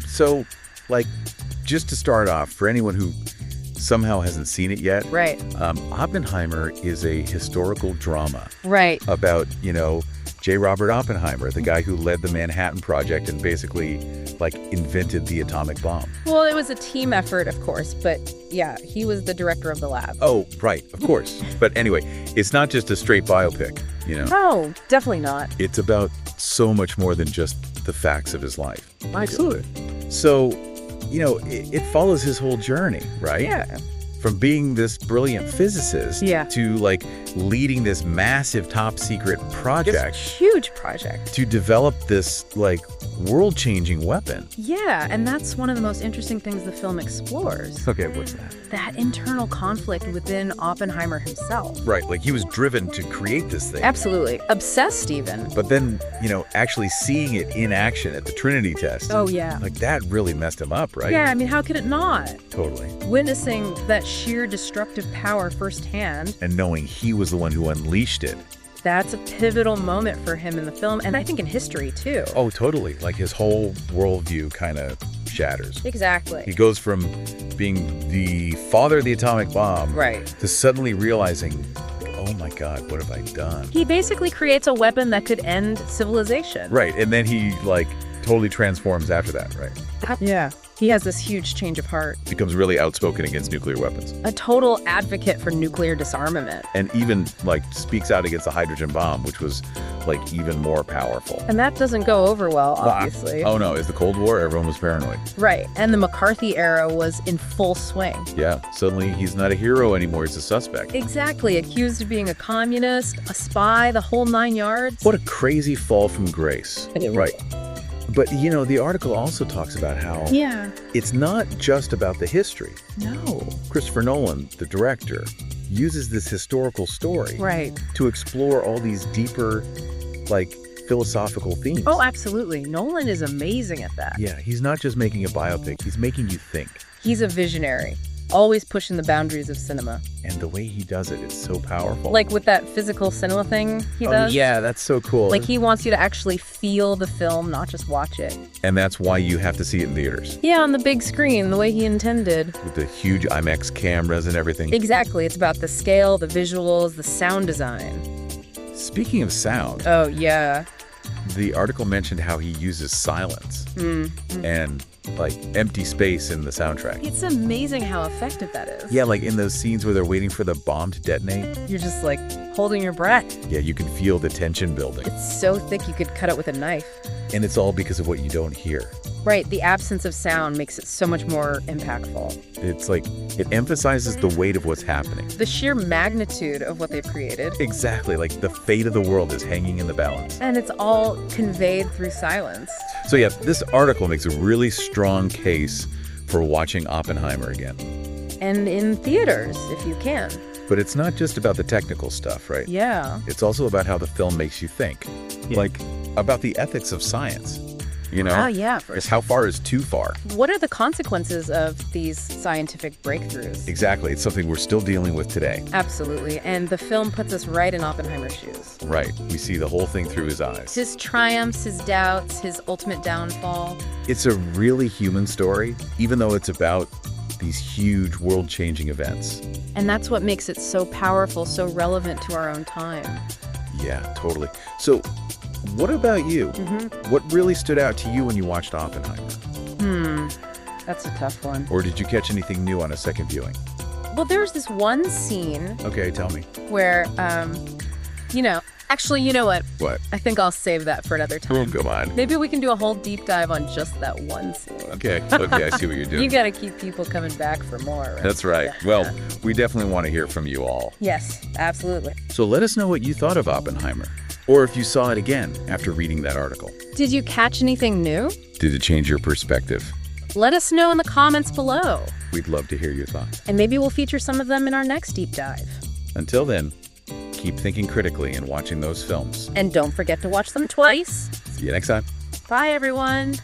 So, like, just to start off, for anyone who somehow hasn't seen it yet, Right. Oppenheimer is a historical drama Right. about, J. Robert Oppenheimer, the guy who led the Manhattan Project and basically, like, invented the atomic bomb. Well, it was a team effort, of course, but yeah, he was the director of the lab. Oh, right, of course. But anyway, it's not just a straight biopic, No, definitely not. It's about so much more than just the facts of his life. Absolutely. So, it follows his whole journey, right? Yeah. From being this brilliant physicist to, like, leading this massive top-secret project. Huge project. To develop this, like, world-changing weapon. Yeah, and that's one of the most interesting things the film explores. Okay, what's that? That internal conflict within Oppenheimer himself. Right, like he was driven to create this thing. Absolutely. Obsessed even. But then, actually seeing it in action at the Trinity test. Oh, yeah. Like, that really messed him up, right? Yeah, I mean, how could it not? Totally. Witnessing that sheer destructive power firsthand. And knowing he was the one who unleashed it. That's a pivotal moment for him in the film, and I think in history, too. Oh, totally. Like, his whole worldview kind of shatters. Exactly. He goes from being the father of the atomic bomb to suddenly realizing, oh my God, what have I done? He basically creates a weapon that could end civilization. Right, and then he, like, totally transforms after that, right? Yeah. He has this huge change of heart. Becomes really outspoken against nuclear weapons. A total advocate for nuclear disarmament. And even, like, speaks out against the hydrogen bomb, which was, like, even more powerful. And that doesn't go over well, obviously. Oh, no. It's the Cold War. Everyone was paranoid. Right. And the McCarthy era was in full swing. Yeah. Suddenly, he's not a hero anymore. He's a suspect. Exactly. Accused of being a communist, a spy, the whole 9 yards. What a crazy fall from grace. Right. But, the article also talks about how it's not just about the history. No. Christopher Nolan, the director, uses this historical story to explore all these deeper, like, philosophical themes. Oh, absolutely. Nolan is amazing at that. Yeah, he's not just making a biopic, he's making you think. He's a visionary, always pushing the boundaries of cinema. And the way he does it, it's so powerful. Like with that physical cinema thing he does? Yeah, that's so cool. Like he wants you to actually feel the film, not just watch it. And that's why you have to see it in theaters. Yeah, on the big screen, the way he intended. With the huge IMAX cameras and everything. Exactly. It's about the scale, the visuals, the sound design. Speaking of sound. Oh, yeah. The article mentioned how he uses silence and, like, empty space in the soundtrack. It's amazing how effective that is. Yeah, like in those scenes where they're waiting for the bomb to detonate. You're just, like, holding your breath. Yeah, you can feel the tension building. It's so thick you could cut it with a knife. And it's all because of what you don't hear. Right, the absence of sound makes it so much more impactful. It's like, it emphasizes the weight of what's happening. The sheer magnitude of what they've created. Exactly, like the fate of the world is hanging in the balance. And it's all conveyed through silence. So yeah, this article makes a really strong case for watching Oppenheimer again. And in theaters, if you can. But it's not just about the technical stuff, right? Yeah. It's also about how the film makes you think. Yeah. Like, about the ethics of science. Oh, yeah. Because how far is too far? What are the consequences of these scientific breakthroughs? Exactly. It's something we're still dealing with today. Absolutely. And the film puts us right in Oppenheimer's shoes. Right. We see the whole thing through his eyes. His triumphs, his doubts, his ultimate downfall. It's a really human story, even though it's about these huge world-changing events. And that's what makes it so powerful, so relevant to our own time. Yeah, totally. So, what about you? What really stood out to you when you watched Oppenheimer? That's a tough one. Or did you catch anything new on a second viewing? Well, there's this one scene Okay, tell me. where, actually, you know what? What? I think I'll save that for another Oh, time. come on. Maybe we can do a whole deep dive on just that one scene. Okay, I see what you're doing. You gotta keep people coming back for more, right? That's right. Well, we definitely want to hear from you all. Yes, absolutely. So let us know what you thought of Oppenheimer, or if you saw it again after reading that article. Did you catch anything new? Did it change your perspective? Let us know in the comments below. We'd love to hear your thoughts. And maybe we'll feature some of them in our next deep dive. Until then, keep thinking critically and watching those films. And don't forget to watch them twice. See you next time. Bye, everyone.